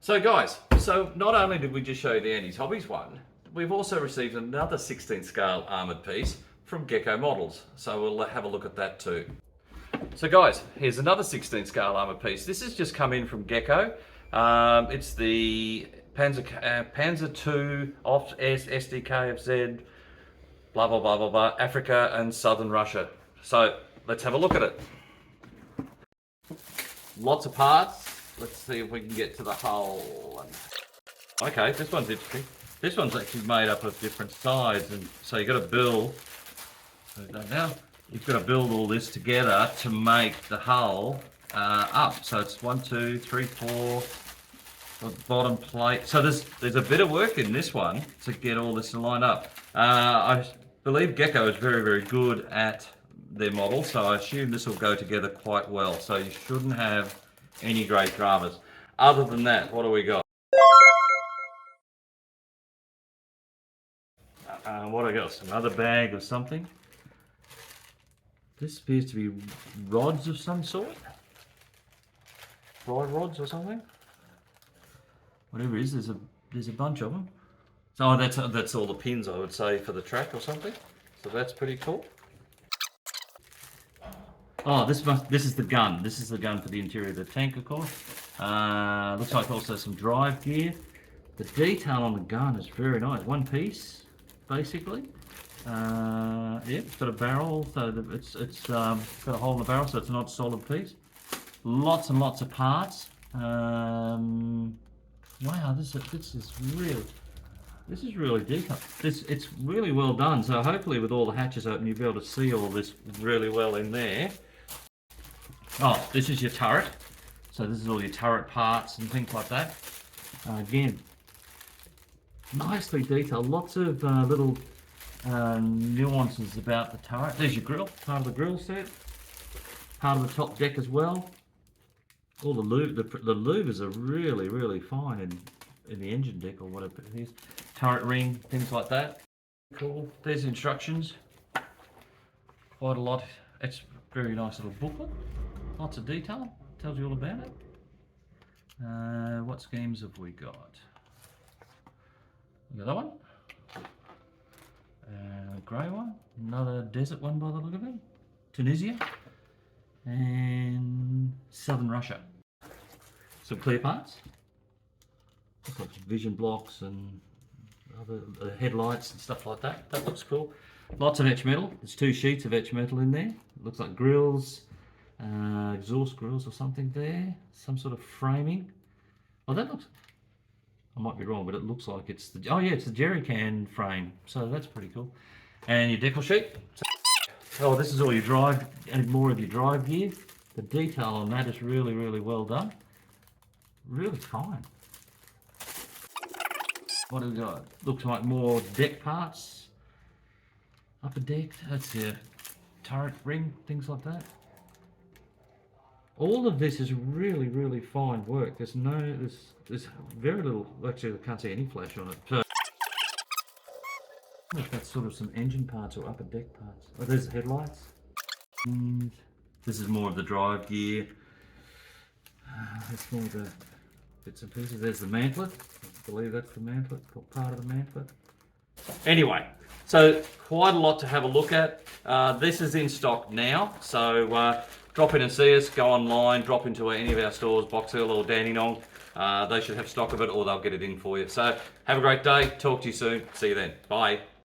So guys, not only did we just show you the Andy's Hobbies one, we've also received another 16 scale armoured piece from Gecko Models. So we'll have a look at that too. So guys, here's another 16 scale armoured piece. This has just come in from Gecko. It's the Panzer II F SDKFZ, blah blah blah blah blah, Africa and Southern Russia. So let's have a look at it. Lots of parts. Let's see if we can get to the hull. Okay, this one's interesting. This one's actually made up of different sides, and so you've got to build. Now you've got to build all this together to make the hull up. So it's 1, 2, 3, 4. The bottom plate. So there's a bit of work in this one to get all this to line up. I believe Gecko is very, very good at their model, so I assume this will go together quite well. So you shouldn't have any great dramas. Other than that, what do we got? What do I got? Another bag of something. This appears to be rods of some sort. Fry rods or something. Whatever it is, there's a bunch of them. So that's all the pins, I would say, for the track or something. So that's pretty cool. Oh, this is the gun. This is the gun for the interior of the tank, of course. Looks like also some drive gear. The detail on the gun is very nice. One piece, basically. Yeah, it's got a barrel, so it's got a hole in the barrel, so it's not a solid piece. Lots and lots of parts. Wow, this is really detailed. It's really well done. So hopefully, with all the hatches open, you'll be able to see all this really well in there. Oh, this is your turret. So this is all your turret parts and things like that. Again, nicely detailed. Lots of little nuances about the turret. There's your grill, part of the grill set. Part of the top deck as well. All the louvers are really, really fine in the engine deck or whatever it is. Turret ring, things like that. Cool. There's instructions. Quite a lot. It's a very nice little booklet. Lots of detail. Tells you all about it. What schemes have we got? The other one. Grey one. Another desert one by the look of it. Tunisia. And Southern Russia. Some clear parts. Looks like vision blocks and other headlights and stuff like that. That looks cool. Lots of etch metal. There's 2 sheets of etch metal in there. Looks like grills, exhaust grills or something there. Some sort of framing. Oh, that looks. I might be wrong, but it looks like it's the. Oh yeah, it's the jerry can frame. So that's pretty cool. And your decal sheet. Oh, this is all your drive and more of your drive gear. The detail on that is really, really well done. Really fine. What do we got? Looks like more deck parts. Upper deck, that's your turret ring, things like that. All of this is really, really fine work. There's very little, actually I can't see any flash on it. So, that's sort of some engine parts or upper deck parts. Oh, there's the headlights. And this is more of the drive gear. That's more of the bits and pieces. There's the mantlet. I believe that's the mantlet, part of the mantlet. Anyway, so quite a lot to have a look at. This is in stock now, so drop in and see us. Go online, drop into any of our stores, Box Hill or Dandenong. They should have stock of it, or they'll get it in for you. So have a great day. Talk to you soon. See you then. Bye.